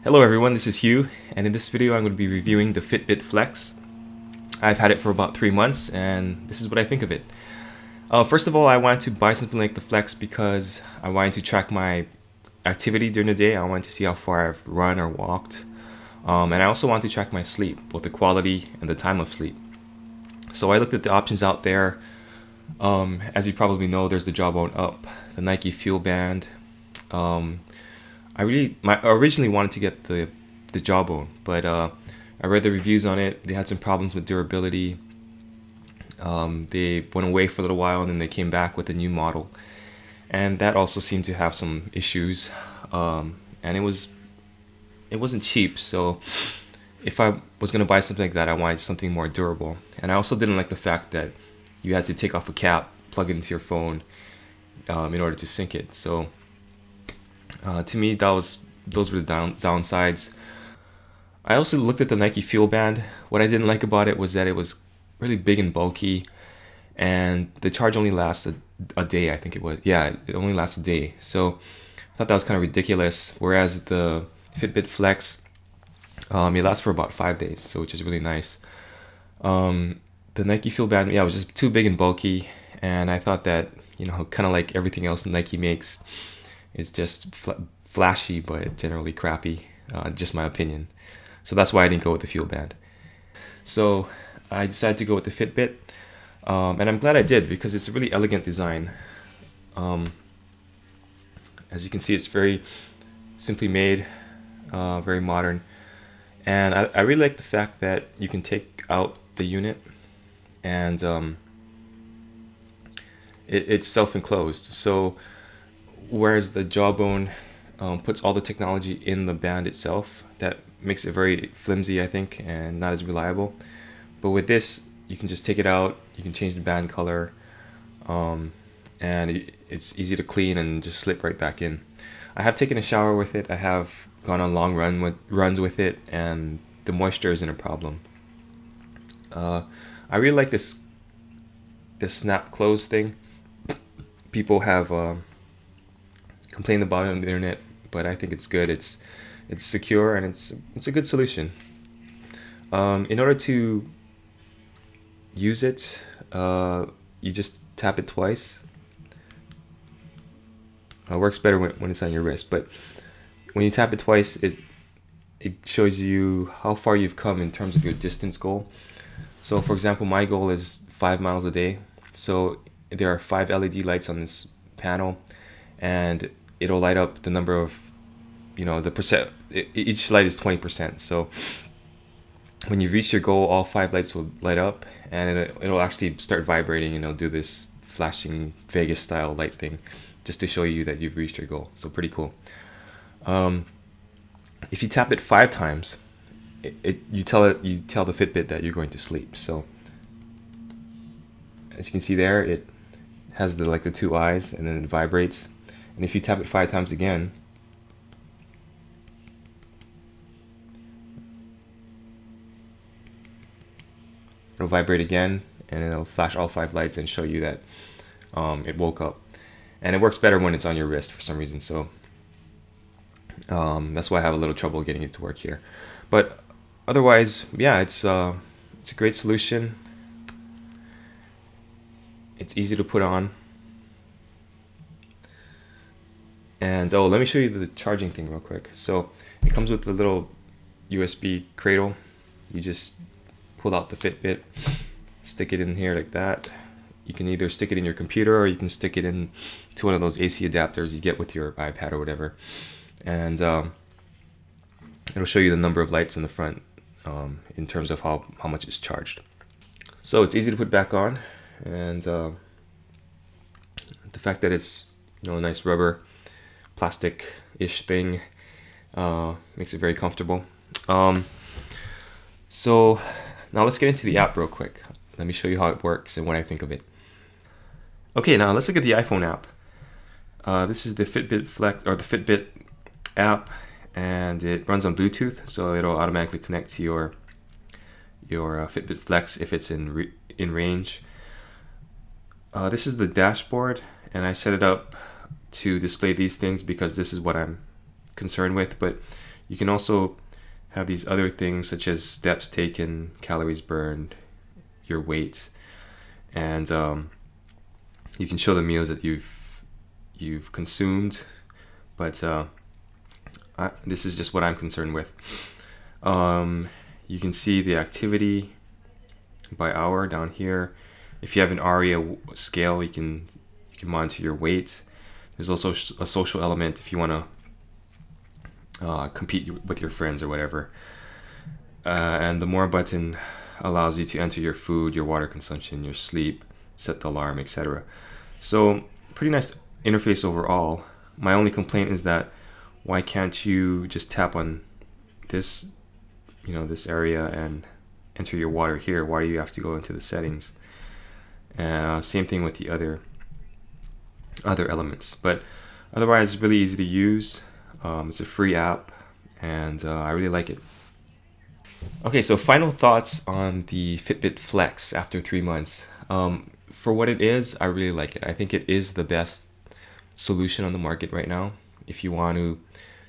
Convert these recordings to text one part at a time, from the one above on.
Hello everyone, this is Hugh, and in this video I'm going to be reviewing the Fitbit Flex. I've had it for about 3 months, and this is what I think of it. First of all, I wanted to buy something like the Flex because I wanted to track my activity during the day. I wanted to see how far I've run or walked, and I also wanted to track my sleep, both the quality and the time of sleep. So I looked at the options out there. As you probably know, there's the Jawbone UP, the Nike Fuelband. I originally wanted to get the Jawbone, but I read the reviews on it. They had some problems with durability. They went away for a little while and then they came back with a new model, and that also seemed to have some issues. And it wasn't cheap, so if I was going to buy something like that, I wanted something more durable. And I also didn't like the fact that you had to take off a cap, plug it into your phone in order to sync it. So to me, those were the downsides. I also looked at the Nike Fuelband. What I didn't like about it was that it was really big and bulky, and the charge only lasts a day, I think it was. Yeah, it only lasts a day. So I thought that was kind of ridiculous. Whereas the Fitbit Flex, it lasts for about 5 days, so which is really nice. The Nike Fuelband, yeah, it was just too big and bulky, and I thought that, you know, kind of like everything else Nike makes, it's just flashy but generally crappy, just my opinion. So that's why I didn't go with the Fuelband. So I decided to go with the Fitbit, and I'm glad I did because it's a really elegant design. As you can see, it's very simply made, very modern, and I really like the fact that you can take out the unit and it's self-enclosed. So whereas the Jawbone puts all the technology in the band itself, that makes it very flimsy, I think, and not as reliable. But with this, you can just take it out, you can change the band color, and it's easy to clean and just slip right back in. I have taken a shower with it, I have gone on long runs with it, and the moisture isn't a problem. I really like this snap close thing. People have complained about it on the internet, but I think it's good. It's secure, and it's a good solution. In order to use it, you just tap it twice. It works better when it's on your wrist, but when you tap it twice, it shows you how far you've come in terms of your distance goal. So for example, my goal is 5 miles a day. So there are 5 LED lights on this panel, and it'll light up the number of, you know, the percent. Each light is 20%. So when you reach your goal, all 5 lights will light up, and it'll actually start vibrating, and it'll do this flashing Vegas style light thing just to show you that you've reached your goal. So pretty cool. If you tap it 5 times, you tell the Fitbit that you're going to sleep. So as you can see there, it has the 2 eyes, and then it vibrates. And if you tap it 5 times again, it'll vibrate again, and it'll flash all 5 lights and show you that it woke up. And it works better when it's on your wrist for some reason. So that's why I have a little trouble getting it to work here. But otherwise, yeah, it's a great solution. It's easy to put on. And oh, let me show you the charging thing real quick. So it comes with a little USB cradle. You just pull out the Fitbit, stick it in here like that. You can either stick it in your computer, or you can stick it in to one of those AC adapters you get with your iPad or whatever. And it'll show you the number of lights in the front in terms of how much it's charged. So it's easy to put back on, and the fact that it's, you know, a nice rubber plastic-ish thing makes it very comfortable. So now let's get into the app real quick. Let me show you how it works and what I think of it. Okay, now let's look at the iPhone app. This is the Fitbit Flex, or the Fitbit app, and it runs on Bluetooth, so it'll automatically connect to your Fitbit Flex if it's in range. This is the dashboard, and I set it up to display these things because this is what I'm concerned with, but You can also have these other things such as steps taken, calories burned, your weight, and you can show the meals that you've consumed. But this is just what I'm concerned with. You can see the activity by hour down here. If you have an ARIA scale, you can monitor your weight. There's also a social element if you want to compete with your friends or whatever. And the more button allows you to enter your food, your water consumption, your sleep, set the alarm, etc. So pretty nice interface overall. My only complaint is that why can't you just tap on this, this area and enter your water here? Why do you have to go into the settings? Same thing with the other elements, but otherwise really easy to use. It's a free app, and I really like it. Okay, so final thoughts on the Fitbit Flex after 3 months. For what it is, I really like it. I think it is the best solution on the market right now. If you want to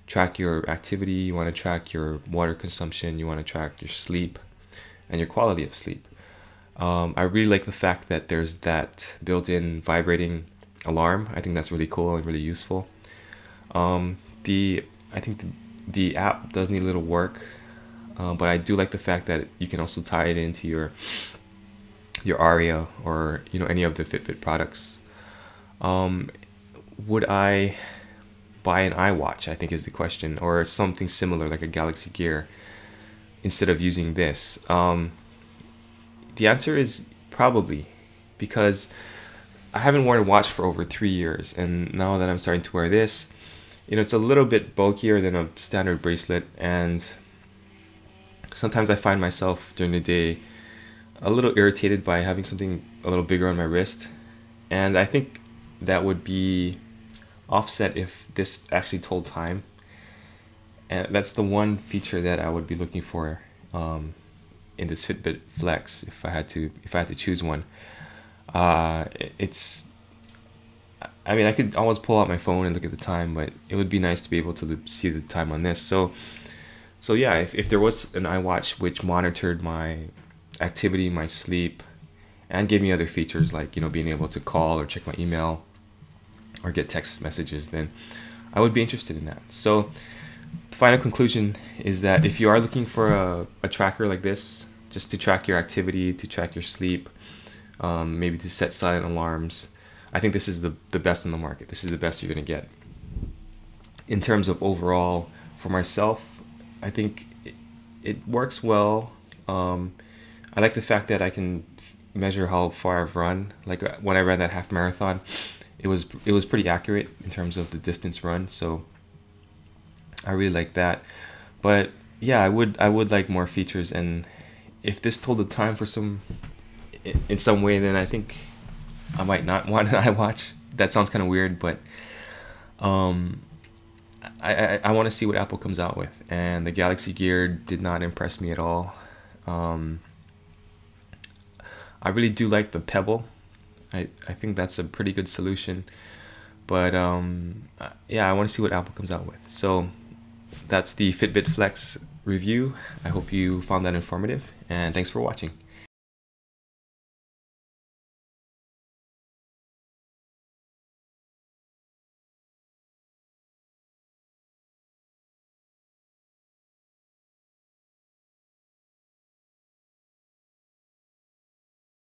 track your activity, you want to track your water consumption, you want to track your sleep and your quality of sleep. I really like the fact that there's that built-in vibrating alarm. I think that's really cool and really useful. I think the app does need a little work, but I do like the fact that you can also tie it into your ARIA or any of the Fitbit products. Would I buy an iWatch, I think is the question, or something similar like a Galaxy Gear instead of using this? The answer is probably, because I haven't worn a watch for over 3 years, and now that I'm starting to wear this, it's a little bit bulkier than a standard bracelet, and sometimes I find myself during the day a little irritated by having something a little bigger on my wrist, and I think that would be offset if this actually told time. And that's the one feature that I would be looking for in this Fitbit Flex if I had to choose one. I could always pull out my phone and look at the time, but it would be nice to be able to see the time on this. So yeah, if there was an iWatch which monitored my activity, my sleep, and gave me other features like being able to call or check my email or get text messages, then I would be interested in that. So the final conclusion is that if you are looking for a tracker like this, just to track your activity, to track your sleep, maybe to set silent alarms, I think this is the best in the market. This is the best you're going to get. In terms of overall, for myself, I think it works well. I like the fact that I can measure how far I've run. Like when I ran that half marathon, it was pretty accurate in terms of the distance run. So I really like that. But yeah, I would like more features, and if this told the time for in some way, then I think I might not want an iWatch. That sounds kind of weird, but I want to see what Apple comes out with, and the Galaxy Gear did not impress me at all. I really do like the Pebble. I think that's a pretty good solution, but yeah, I want to see what Apple comes out with. So that's the Fitbit Flex review. I hope you found that informative, and thanks for watching.